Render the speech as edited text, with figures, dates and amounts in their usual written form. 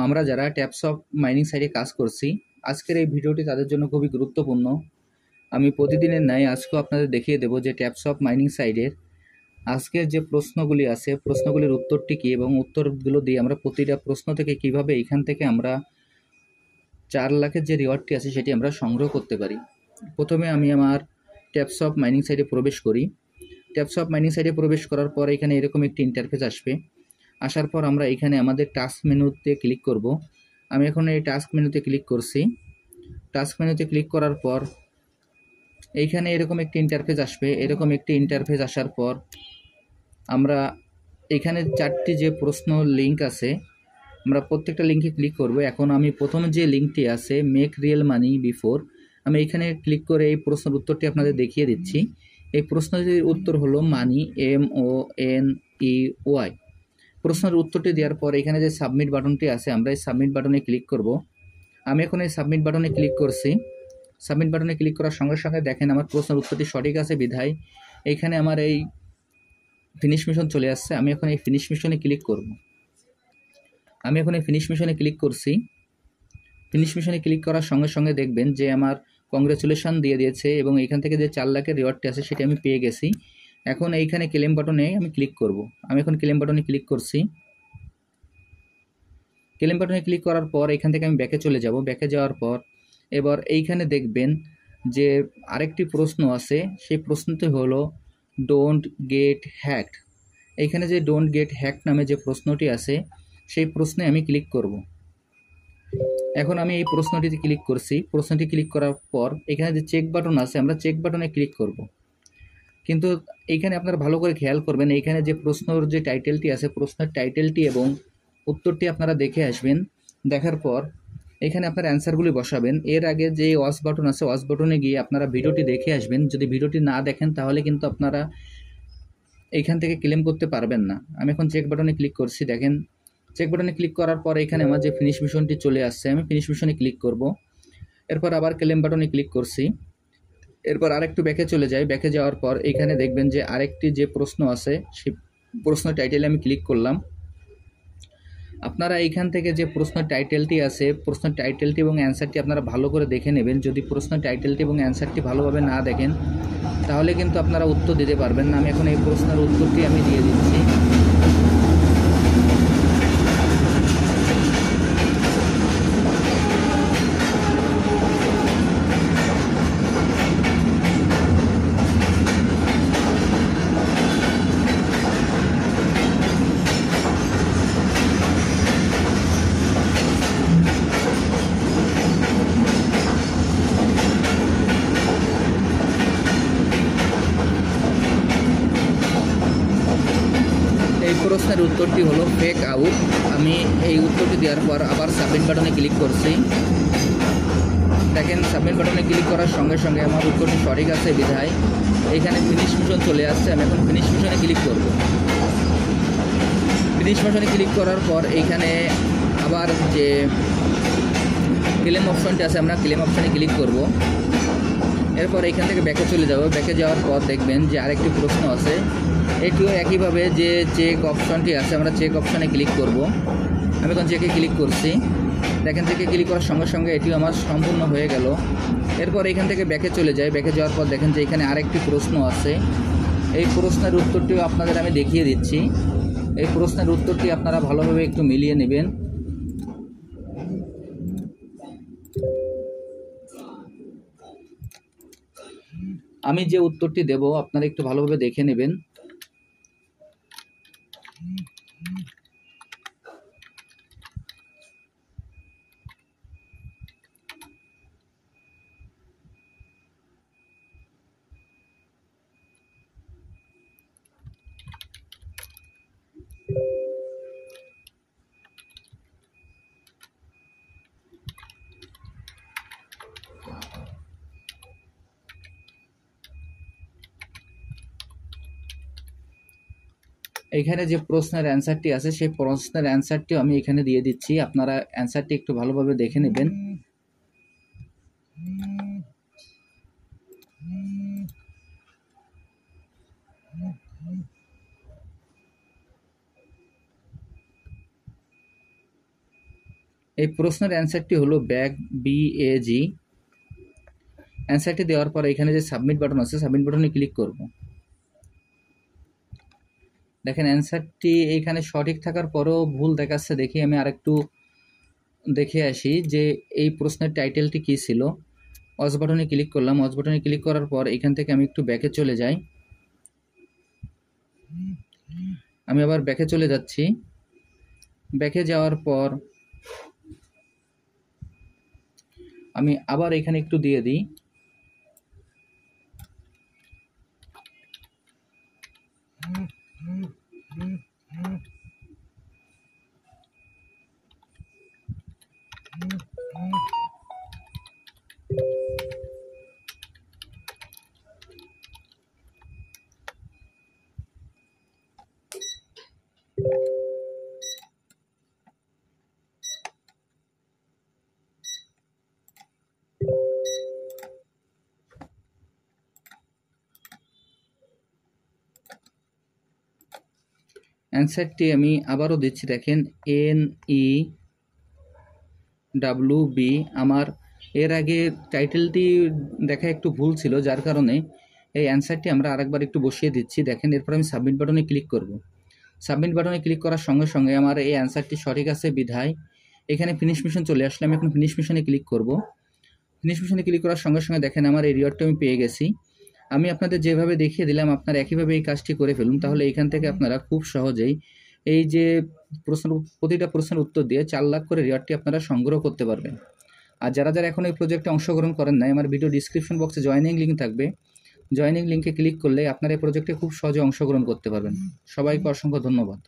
আমরা যারা taps of mining সাইটে কাজ করছি, আজকের এই ভিডিওটি তাদের জন্য খুবই গুরুত্বপূর্ণ। আমি প্রতিদিনের ন্যায় আজকেও আপনাদের দেখিয়ে দেব যে ট্যাপস অফ মাইনিং সাইটের আজকের যে প্রশ্নগুলি আছে, প্রশ্নগুলির উত্তরটি কী এবং উত্তরগুলো দিয়ে আমরা প্রতিটা প্রশ্ন থেকে কিভাবে এখান থেকে আমরা 4 লাখের যে রিওয়ার্ডটি আছে সেটি আমরা সংগ্রহ করতে পারি। প্রথমে আমি আমার ট্যাপস অফ মাইনিং সাইটে প্রবেশ করি। ট্যাপস অফ মাইনিং সাইটে প্রবেশ করার পর এখানে এরকম একটি ইন্টারফেস আসবে। আসার পর আমরা এখানে আমাদের টাস্ক মেনুতে ক্লিক করব। আমি এখন এই টাস্ক মেনুতে ক্লিক করছি। টাস্ক মেনুতে ক্লিক করার পর এইখানে এরকম একটি ইন্টারফেস আসবে। এরকম একটি ইন্টারফেস আসার পর আমরা এখানে 4টি যে প্রশ্ন লিঙ্ক আছে, আমরা প্রত্যেকটা লিঙ্কে ক্লিক করব। এখন আমি প্রথম যে লিঙ্কটি আছে মেক রিয়েল মানি বিফোর, আমি এখানে ক্লিক করে এই প্রশ্নের উত্তরটি আপনাদের দেখিয়ে দিচ্ছি। এই প্রশ্নটির উত্তর হলো মানি, MONEY। প্রশ্নের উত্তরটি দেওয়ার পর এখানে যে সাবমিট বাটনটি আছে, আমরা এই সাবমিট বাটনে ক্লিক করব। আমি এখন এই সাবমিট বাটনে ক্লিক করছি। সাবমিট বাটনে ক্লিক করার সঙ্গে সঙ্গে দেখেন আমার প্রশ্নের উত্তরটি সঠিক আছে বিধায় এইখানে আমার এই ফিনিশ মিশন চলে আসছে। আমি এখন এই ফিনিশ মিশনে ক্লিক করব। আমি এখন এই ফিনিশ মিশনে ক্লিক করছি। ফিনিশ মিশনে ক্লিক করার সঙ্গে সঙ্গে দেখবেন যে আমার কংগ্রেচুলেশন দিয়ে দিয়েছে এবং এখান থেকে যে 4 লাখের রিওয়ার্ডটি আছে সেটি আমি পেয়ে গেছি। এখন এইখানে ক্লেম বাটনে আমি ক্লিক করব। আমি এখন ক্লেম বাটনে ক্লিক করছি। ক্লেম বাটনে ক্লিক করার পর এখান থেকে আমি ব্যাকে চলে যাব। ব্যাকে যাওয়ার পর এবার এইখানে দেখবেন যে আরেকটি প্রশ্ন আছে, সেই প্রশ্নটি হলো ডোন্ট গেট হ্যাকড। এইখানে যে ডোন্ট গেট হ্যাকড নামে যে প্রশ্নটি আছে সেই প্রশ্নে আমি ক্লিক করব। এখন আমি এই প্রশ্নটিতে ক্লিক করছি। প্রশ্নটি ক্লিক করার পর এখানে যে চেক বাটন আছে, আমরা চেক বাটনে ক্লিক করব। কিন্তু এইখানে আপনারা ভালো করে খেয়াল করবেন, এইখানে যে প্রশ্নের যে টাইটেলটি আছে, প্রশ্নের টাইটেলটি এবং উত্তরটি আপনারা দেখে আসবেন। দেখার পর এখানে আপনারা অ্যান্সারগুলি বসাবেন। এর আগে যে ওয়াচ বাটন আছে, ওয়াচ বাটনে গিয়ে আপনারা ভিডিওটি দেখে আসবেন। যদি ভিডিওটি না দেখেন তাহলে কিন্তু আপনারা এইখান থেকে ক্লেম করতে পারবেন না। আমি এখন চেক বাটনে ক্লিক করছি। দেখেন চেক বাটনে ক্লিক করার পর এখানে আমার যে ফিনিশ মিশনটি চলে আসছে, আমি ফিনিশ মিশনে ক্লিক করব। এরপর আবার ক্লেম বাটনে ক্লিক করছি। এরপর আরেকটু ব্যাকে চলে যাই। ব্যাকে যাওয়ার পর এখানে দেখবেন যে আরেকটি যে প্রশ্ন আছে সেই প্রশ্ন টাইটেলে আমি ক্লিক করলাম। আপনারা এইখান থেকে যে প্রশ্ন টাইটেলটি আছে, প্রশ্ন টাইটেলটি এবং অ্যান্সারটি আপনারা ভালো করে দেখে নেবেন। যদি প্রশ্ন টাইটেলটি এবং অ্যান্সারটি ভালোভাবে না দেখেন তাহলে কিন্তু আপনারা উত্তর দিতে পারবেন না। আমি এখন এই প্রশ্নের উত্তরটি আমি দিয়ে দিচ্ছি। এই প্রশ্নের উত্তরটি হলো ফেক আউট। আমি এই উত্তরটি দেওয়ার পর আবার সাবমিট বাটনে ক্লিক করছি। দেখেন সাবমিট বাটনে ক্লিক করার সঙ্গে সঙ্গে আমার উত্তরটি সঠিক আছে বিধায় এখানে ফিনিশ মিশন চলে আসছে। আমি এখন ফিনিশ মিশনে ক্লিক করব। ফিনিশ মিশনে ক্লিক করার পর এইখানে আবার যে ক্লেম অপশনটি আছে, আমরা ক্লেম অপশনে ক্লিক করব। এরপর এখান থেকে ব্যাকে চলে যাব। ব্যাকে যাওয়ার পর দেখবেন যে আরেকটি প্রশ্ন আছে, এটিও একইভাবে যে চেক অপশনটি আছে, আমরা চেক অপশনে ক্লিক করব। আমি এখন চেকে ক্লিক করছি। দেখেন চেকে ক্লিক করার সঙ্গে সঙ্গে এটিও আমার সম্পূর্ণ হয়ে গেল। এরপর এখান থেকে ব্যাকে চলে যাই। ব্যাকে যাওয়ার পর দেখেন যে এখানে আরেকটি প্রশ্ন আছে। এই প্রশ্নের উত্তরটিও আপনাদের আমি দেখিয়ে দিচ্ছি। এই প্রশ্নের উত্তরটি আপনারা ভালোভাবে একটু মিলিয়ে নেবেন। আমি যে উত্তরটি দেব আপনারা একটু ভালোভাবে দেখে নেবেন। এখানে যে প্রশ্নের অ্যান্সারটি আছে সেই প্রশ্নের অ্যান্সারটিও আমি এখানে দিয়ে দিচ্ছি। আপনারা অ্যান্সারটি একটু ভালোভাবে দেখে নেবেন। এই প্রশ্নের অ্যান্সারটি হলো ব্যাগ BAG। অ্যান্সারটি দেওয়ার পর এখানে যে সাবমিট বাটন আছে, সাবমিট বাটনে ক্লিক করব। দেখেন অ্যান্সারটি এইখানে সঠিক থাকার পরেও ভুল দেখাচ্ছে। দেখি আমি আরেকটু দেখে আসি যে এই প্রশ্নের টাইটেলটি কী ছিল। ওয়াচ বাটনে ক্লিক করলাম। ওয়াচ বাটনে ক্লিক করার পর এখান থেকে আমি একটু ব্যাকে চলে যাই। আমি আবার ব্যাকে চলে যাচ্ছি। ব্যাকে যাওয়ার পর আমি আবার এখানে একটু দিয়ে দিই। অ্যান্সারটি আমি আবারও দিচ্ছি। দেখেন NEWB। আমার এর আগে টাইটেলটি দেখা একটু ভুল ছিল, যার কারণে এই অ্যান্সারটি আমরা আরেকবার একটু বসিয়ে দিচ্ছি। দেখেন এরপর আমি সাবমিট বাটনে ক্লিক করব। সাবমিট বাটনে ক্লিক করার সঙ্গে সঙ্গে আমার এই অ্যান্সারটি সঠিক আছে বিধায় এখানে ফিনিশ মিশন চলে আসলে আমি এখন ফিনিশ মিশনে ক্লিক করব। ফিনিশ মিশনে ক্লিক করার সঙ্গে সঙ্গে দেখেন আমার এই রিওয়ার্ডটা আমি পেয়ে গেছি। আমি আপনাদের যেভাবে দেখিয়ে দিলাম আপনারা একইভাবে এই কাজটি করে ফেলুন, তাহলে এখান থেকে আপনারা খুব সহজেই এই যে প্রতিটা প্রশ্নের উত্তর দিয়ে 4 লাখ করে রিওয়ার্ডটি আপনারা সংগ্রহ করতে পারবেন। আর যারা যারা এখন এই প্রজেক্টে অংশগ্রহণ করেন নাই, আমার ভিডিও ডিসক্রিপশন বক্সে জয়েনিং লিঙ্ক থাকবে। জয়েনিং লিঙ্কে ক্লিক করলে আপনারা এই প্রজেক্টে খুব সহজে অংশগ্রহণ করতে পারবেন। সবাইকে অসংখ্য ধন্যবাদ।